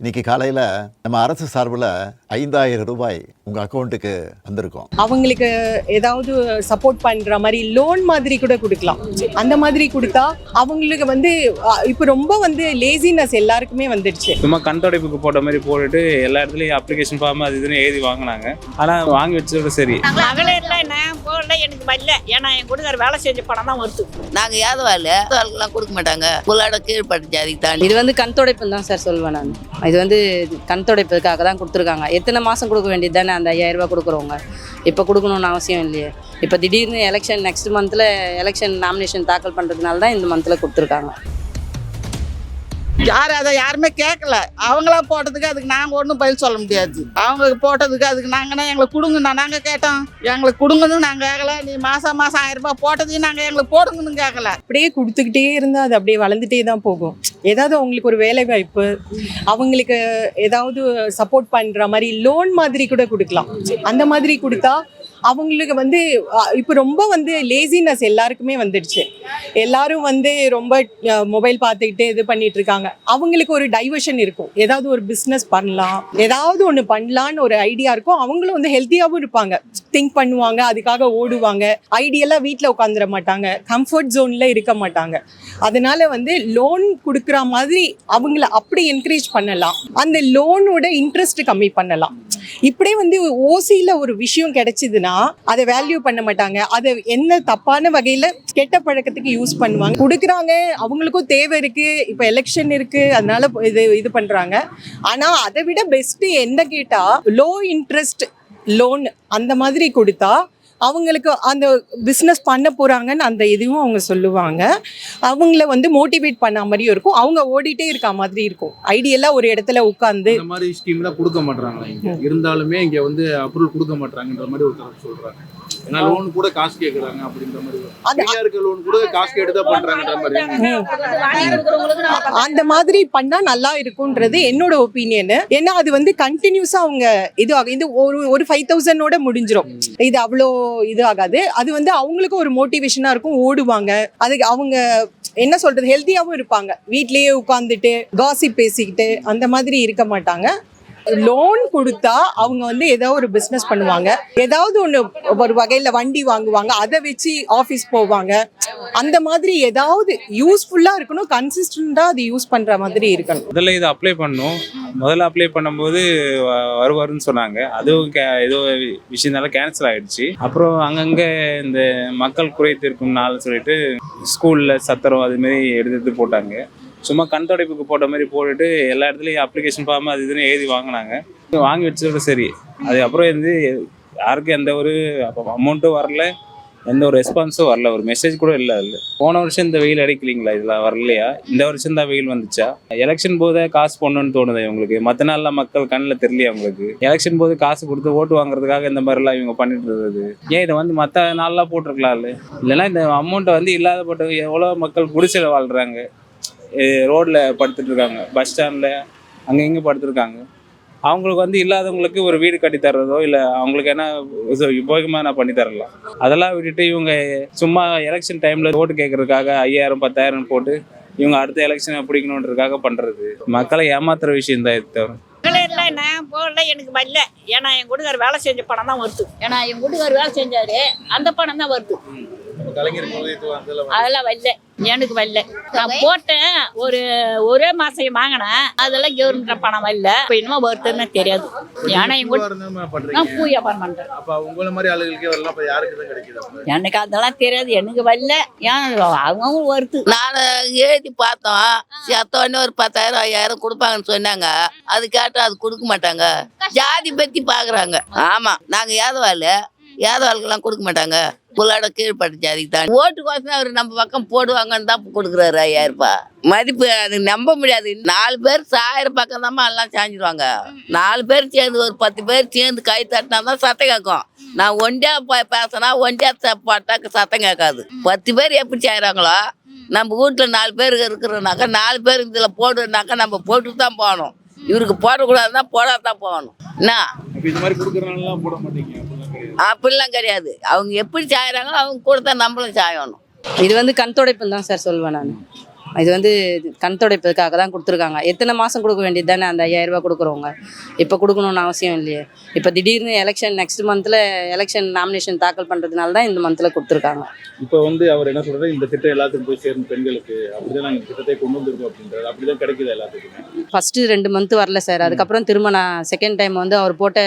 இன்னைக்கு காலையில் நம்ம அரசு சார்பில் 5000 ரூபாய் உங்கள் அக்கௌண்ட்டுக்கு வந்திருக்கோம். அவங்களுக்கு ஏதாவது சப்போர்ட் பண்ணுற மாதிரி லோன் மாதிரி கூட கொடுக்கலாம். அந்த மாதிரி கொடுத்தா அவங்களுக்கு இப்போ ரொம்ப லேசினஸ் எல்லாருக்குமே வந்துடுச்சு. சும்மா கண்தொடைப்புக்கு போட்ட மாதிரி போட்டுட்டு எல்லா இடத்துலையும் அப்ளிகேஷன் ஃபார்ம் அது இதுன்னு எழுதி வாங்கினாங்க. ஆனால் வாங்கி வச்சதோட சரி. மகளிர்ல நான் போடல, எனக்கு வரல. ஏன்னா என் கொடுக்குற வேலை செஞ்ச பணம் தான் வருது. நாங்கள் யாதவாளுக்கெல்லாம் கொடுக்க மாட்டாங்க. புள்ளாட கீழ்பட்டு ஜாதிக்கு தாண்டி இது கண்துடைப்புன்னு தான் சார் சொல்வேன் நான். இது கண்துடைப்புக்காக தான் கொடுத்துருக்காங்க. எத்தனை மாதம் கொடுக்க வேண்டியது தானே அந்த 5000 ரூபாய் கொடுக்குறவங்க. இப்போ கொடுக்கணும்னு அவசியம் இல்லையே. இப்போ திடீர்னு எலெக்ஷன் நெக்ஸ்ட் மந்தில் எலெக்ஷன் நாமினேஷன் தாக்கல் பண்ணுறதுனால தான் இந்த மந்தில் கொடுத்துருக்காங்க. அதை யாருமே கேட்கல. அவங்களா போட்டதுக்கு அதுக்கு நாங்கள் ஒன்றும் பதில் சொல்ல முடியாது. அவங்க போட்டதுக்கு அதுக்கு நாங்கன்னா எங்களுக்கு கொடுங்கண்ணா நாங்கள் கேட்டோம். எங்களுக்கு கொடுங்கன்னு நாங்கள் கேட்கல. நீ மாதம் 1000 ரூபாய் போட்டதையும் நாங்கள் எங்களுக்கு போடுங்கன்னு கேட்கல. அப்படியே கொடுத்துக்கிட்டே இருந்தால் அது அப்படியே வளர்ந்துட்டே தான் போகும். ஏதாவது அவங்களுக்கு ஒரு வேலை வாய்ப்பு, அவங்களுக்கு ஏதாவது சப்போர்ட் பண்ணுற மாதிரி லோன் மாதிரி கூட கொடுக்கலாம். அந்த மாதிரி கொடுத்தா அவங்களுக்கு இப்போ ரொம்ப லேசினஸ் எல்லாருக்குமே வந்துடுச்சு. எல்லாரும் ரொம்ப மொபைல் பார்த்துக்கிட்டு இது பண்ணிட்டு இருக்காங்க. அவங்களுக்கு ஒரு டைவர்ஷன் இருக்கும். ஏதாவது ஒரு பிஸ்னஸ் பண்ணலாம், ஏதாவது ஒன்று பண்ணலான்னு ஒரு ஐடியா இருக்கும். அவங்களும் ஹெல்த்தியாகவும் இருப்பாங்க, திங்க் பண்ணுவாங்க, அதுக்காக ஓடுவாங்க. ஐடியெல்லாம் வீட்டில் உட்காந்துட மாட்டாங்க, கம்ஃபர்ட் ஜோனில் இருக்க மாட்டாங்க. அதனால லோன் கொடுக்குற மாதிரி அவங்கள அப்படி என்கரேஜ் பண்ணலாம். அந்த லோனோட இன்ட்ரெஸ்ட் கம்மி பண்ணலாம். இப்படியே ஓசியில் ஒரு விஷயம் கிடைச்சிதுன்னா அதை வேல்யூ பண்ண மாட்டாங்க. அதை என்ன தப்பான வகையில் கெட்ட பழக்கத்துக்கு யூஸ் பண்ணுவாங்க. கொடுக்குறாங்க, அவங்களுக்கும் தேவை இருக்கு, இப்போ எலெக்ஷன் இருக்கு, அதனால இது பண்றாங்க. ஆனா அதை விட பெஸ்ட் என்ன கேட்டா லோ இன்ட்ரெஸ்ட் லோன் அந்த மாதிரி கொடுத்தா அவங்களுக்கு அந்த பிஸ்னஸ் பண்ண போகிறாங்கன்னு அந்த இதுவும் அவங்க சொல்லுவாங்க. அவங்கள மோட்டிவேட் பண்ண மாதிரியும் இருக்கும். அவங்க ஓடிட்டே இருக்க மாதிரி இருக்கும். ஐடியெல்லாம் ஒரு இடத்துல உட்காந்து இந்த மாதிரி ஸ்கீம்லாம் கொடுக்க மாட்டாங்க. இங்கே இருந்தாலுமே இங்கே அப்ரூவல் கொடுக்க மாட்டாங்கன்ற மாதிரி ஒரு தரப்பு சொல்கிறாங்க. ஏன்னா லோன் கூட காசு கேட்குறாங்க அப்படின்ற மாதிரி. இருக்க லோன் கூட காசு கேட்டு தான் பண்ணுறாங்கன்ற மாதிரி. அந்த மாதிரி பண்ணா நல்லா இருக்கும்ன்றது என்னோட ஒப்பீனியன். ஏன்னா அது கண்டினியூஸா அவங்க இது ஒரு 5000 முடிஞ்சிடும். இது அவ்வளோ இது ஆகாது. அது அவங்களுக்கு ஒரு மோட்டிவேஷனா இருக்கும், ஓடுவாங்க. அதுக்கு அவங்க என்ன சொல்றது, ஹெல்த்தியாவும் இருப்பாங்க. வீட்லயே உட்காந்துட்டு காசிப் பேசிக்கிட்டு அந்த மாதிரி இருக்க மாட்டாங்க. லோன் கொடுத்தா அவங்க ஏதோ ஒரு பிஸ்னஸ் பண்ணுவாங்க, ஏதாவது ஒன்று ஒரு வகையில் வண்டி வாங்குவாங்க, அதை வச்சு ஆஃபீஸ் போவாங்க. அந்த மாதிரி ஏதாவது யூஸ்ஃபுல்லாக இருக்கணும், கன்சிஸ்டண்டாக அது யூஸ் பண்ணுற மாதிரி இருக்கணும். முதல்ல இதை அப்ளை பண்ணோம். முதல்ல அப்ளை பண்ணும்போது வருவாருன்னு சொன்னாங்க. அதுவும் ஏதோ விஷயத்தால கேன்சல் ஆகிடுச்சு. அப்புறம் அங்கங்கே இந்த மக்கள் குறை தீர்க்கும் நாள் சொல்லிட்டு ஸ்கூலில் சத்திரம் அதுமாரி எடுத்து போட்டாங்க. சும்மா கண்தொடைப்புக்கு போட்ட மாதிரி போட்டுட்டு எல்லா இடத்துலையும் அப்ளிகேஷன் ஃபார்ம் அது இதுன்னு எழுதி வாங்கினாங்க. வாங்கி வச்சதோட சரி. அதுக்கப்புறம் யாருக்கும் எந்த ஒரு அமௌண்ட்டும் வரல, எந்த ஒரு ரெஸ்பான்ஸும் வரல, ஒரு மெசேஜ் கூட இல்லை. அதில் போன வருஷம் இந்த வெயில் அடிக்கலிங்களா, இதில் வரலையா? இந்த வருஷம் தான் வெயில் வந்துச்சா? எலெக்ஷன் போதே காசு போடணும்னு தோணுது இவங்களுக்கு. மற்ற நாள்லாம் மக்கள் கண்ணில் தெரியலையா அவங்களுக்கு? எலெக்ஷன் போது காசு கொடுத்து ஓட்டு வாங்குறதுக்காக இந்த மாதிரிலாம் இவங்க பண்ணிட்டு இருந்தது. ஏன் இதை மற்ற நாள்லாம் போட்டிருக்கலாம் இல்லைன்னா இந்த அமௌண்ட்டை இல்லாதப்பட்ட எவ்வளோ மக்கள் குடிசையில் வாழ்கிறாங்க, ரோட்டில் படுத்துட்டு இருக்காங்க, பஸ் ஸ்டாண்டில் அங்கே இங்கே படுத்துருக்காங்க. அவங்களுக்கு இல்லாதவங்களுக்கு ஒரு வீடு கட்டி தர்றதோ இல்லை அவங்களுக்கு என்ன உபயோகமாக நான் பண்ணி தரலாம். அதெல்லாம் விட்டுட்டு இவங்க சும்மா எலெக்ஷன் டைமில் ஓட்டு கேட்கறதுக்காக 5000 10,000 போட்டு இவங்க அடுத்த எலெக்ஷனை பிடிக்கணுன்றதுக்காக பண்ணுறது மக்களை ஏமாத்துற விஷயம் தான். இது தவிர மகளிர்ல நான் போடல, எனக்கு வரல. ஏன்னா என் கொடுக்குற வேலை செஞ்ச பணம் தான் வருது. ஏன்னா என் கொடுக்குற வேலை செஞ்சாரு, அந்த பணம் தான் வருது. அதெல்லாம் வரல, எனக்கு வரல. நான் போட்டேன், ஒரே மாசம் வாங்கினேன். அதெல்லாம் கவர்மெண்ட் பணம் வரல. இப்போ இன்னும் வருதுன்னு தெரியாது. ஏன்னா நான் பூ வியாபாரம் பண்றேன். எனக்கு அதெல்லாம் தெரியாது, எனக்கு வரல. ஏன் அவங்க வருது. நான் எழுதி பார்த்தோம். செத்தோடனே ஒரு 10,000 5000 கொடுப்பாங்கன்னு சொன்னாங்க. அது கேட்டால் அது கொடுக்க மாட்டாங்க. ஜாதி பற்றி பார்க்குறாங்க. ஆமாம், நாங்கள் யாதவாளுக்கெல்லாம் கொடுக்க மாட்டாங்க. புள்ளாட கீழ்பட்டு ஜாதிக்கு தாண்டி ஓட்டுக்கோசம் அவர் நம்ம பக்கம் போடுவாங்கன்னு தான் கொடுக்குறாரு 5000 ரூபாய். மதிப்பு அது நம்ப முடியாது. 4 பேர் 1000 பக்கம் தான் எல்லாம் சாஞ்சிடுவாங்க. 4 பேர் சேர்ந்து ஒரு 10 பேர் சேர்ந்து கை தட்டினா தான் சத்தம் கேட்கும். நான் ஒண்டியா பேசினா ஒண்டியா போட்டாக்க சத்தம் கேட்காது. 10 பேர் எப்படி செய்கிறாங்களோ நம்ம வீட்டில் 4 பேர் இருக்கிறோனாக்கா 4 பேர் இதில் போடுனாக்கா நம்ம போட்டு தான் போகணும். இவருக்கு போடக்கூடாதுன்னா போடாதான் போகணும். என்ன அப்படிலாம் கிடையாது. அவங்க எப்படி சாயறாங்களோ அவங்க கூட தான் நம்மளும் சாயணும். இது கண்துடைப்புன்னு தான் சார் சொல்வேன் நான். இது வந்து கண் துடைப்பதுக்காக தான் கொடுத்துருக்காங்க. எத்தனை மாதம் கொடுக்க வேண்டியது தானே அந்த 5000 ரூபாய் கொடுக்குறவங்க. இப்போ கொடுக்கணும்னு அவசியம் இல்லையே. இப்போ திடீர்னு எலெக்ஷன் நெக்ஸ்ட் மந்தில் எலெக்ஷன் நாமினேஷன் தாக்கல் பண்ணுறதுனால தான் இந்த மந்தில் கொடுத்துருக்காங்க. இப்போ வந்து அவர் என்ன சொல்றாரு, இந்த திட்டம் எல்லாத்துக்கும் போய் சேரும் பெண்களுக்கு, அப்படிதான் நாங்கள் திட்டத்தை கொண்டு வந்திருக்கோம் அப்படின்றாரு. அப்படிதான் கிடைக்குது எல்லாத்துக்குமே. ஃபஸ்ட்டு 2 மந்த் வரல சார். அதுக்கப்புறம் திரும்ப நான் செகண்ட் டைம் வந்து அவர் போட்ட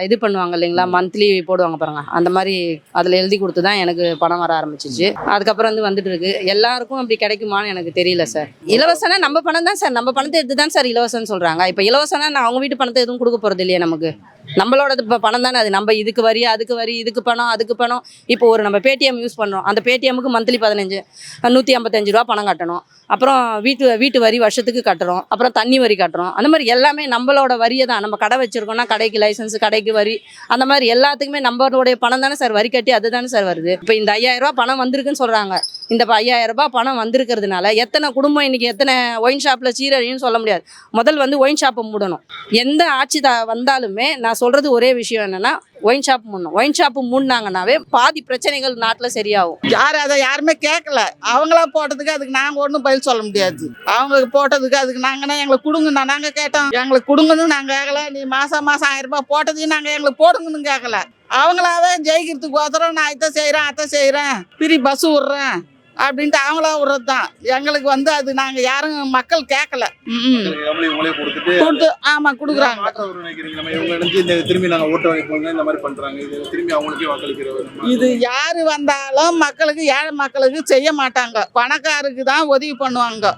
இது பண்ணுவாங்க இல்லைங்களா, மந்த்லி போடுவாங்க பாருங்க, அந்த மாதிரி அதில் எழுதி கொடுத்து தான் எனக்கு பணம் வர ஆரம்பிச்சிச்சு. அதுக்கப்புறம் வந்து வந்துட்டு இருக்கு. எல்லாருக்கும் அப்படி கிடைக்குமான்னு எனக்கு தெரியல சார். இலவசனா நம்ம பணம் தான் சார், நம்ம பணத்தை எடுத்து தான் சார் இலவசம்னு சொல்கிறாங்க. இப்போ இலவசனா நான் அவங்க வீட்டு பணத்தை எதுவும் கொடுக்க போகிறது இல்லையா, நமக்கு நம்மளோட இப்போ பணம் தானே அது. நம்ம இதுக்கு வரி அதுக்கு வரி, இதுக்கு பணம் அதுக்கு பணம். இப்போ ஒரு நம்ம பேடிஎம் யூஸ் பண்ணுறோம், அந்த பேடிஎம்முக்கு மந்த்லி 155 ரூபா பணம் கட்டணும். அப்புறம் வீட்டு வரி வருஷத்துக்கு கட்டுறோம். அப்புறம் தண்ணி வரி கட்டுறோம். அந்த மாதிரி எல்லாமே நம்மளோட வரியை தான். நம்ம கடை வச்சுருக்கோம்னா கடைக்கு லைசன்ஸ், கடைக்கு வரி, அந்த மாதிரி எல்லாத்துக்குமே நம்மளுடைய பணம் தானே சார் வரி கட்டி அது தானே சார் வருது. இப்போ இந்த 5000 ரூபா பணம் வந்திருக்குன்னு சொல்கிறாங்க. இந்த 5000 ரூபாய் பணம் வந்திருக்கிறதுனால எத்தனை குடும்பம் இன்றைக்கி எத்தனை ஒயின் ஷாப்பில் சீரழின்னு சொல்ல முடியாது. முதல் வந்து ஒயின் ஷாப்பை மூடணும். எந்த ஆட்சி வந்தாலுமே நான் சொல்கிறது ஒரே விஷயம் என்னென்னா, ஒயின் ஷாப் மூடணும். ஒயின் ஷாப்பு மூடினாங்கன்னாவே பாதி பிரச்சனைகள் நாட்டில் சரியாகும். அதை யாருமே கேட்கல. அவங்களா போட்டதுக்கு அதுக்கு நாங்கள் ஒன்றும் பதில் சொல்ல முடியாது. அவங்க போட்டதுக்கு அதுக்கு நாங்கன்னா எங்களுக்கு கொடுங்கண்ணா நாங்கள் கேட்டோம். எங்களுக்கு கொடுங்கன்னு நாங்கள் கேட்கல. நீ மாதம் 1000 ரூபாய் போட்டதையும் நாங்கள் எங்களுக்கு போடுங்கன்னு கேட்கல. அவங்களாவே ஜெயிக்கிறதுக்கு ஒருத்தரம் நான் இதை செய்கிறேன் அதை செய்கிறேன், பிரி பஸ் விட்றேன் அப்படின்ட்டு அவங்களா விடுறது தான். எங்களுக்கு வந்து அது நாங்கள் யாரும் மக்கள் கேட்கல. கொடுத்து ஆமாம் கொடுக்குறாங்க. திரும்பி நாங்கள் ஓட்ட வைப்போங்க இந்த மாதிரி பண்ணுறாங்க. இது திரும்பி அவங்களுக்கே வாக்களிக்கிற இது யார் வந்தாலும் மக்களுக்கு, ஏழை மக்களுக்கு செய்ய மாட்டாங்க. பணக்காருக்கு தான் உதவி பண்ணுவாங்க.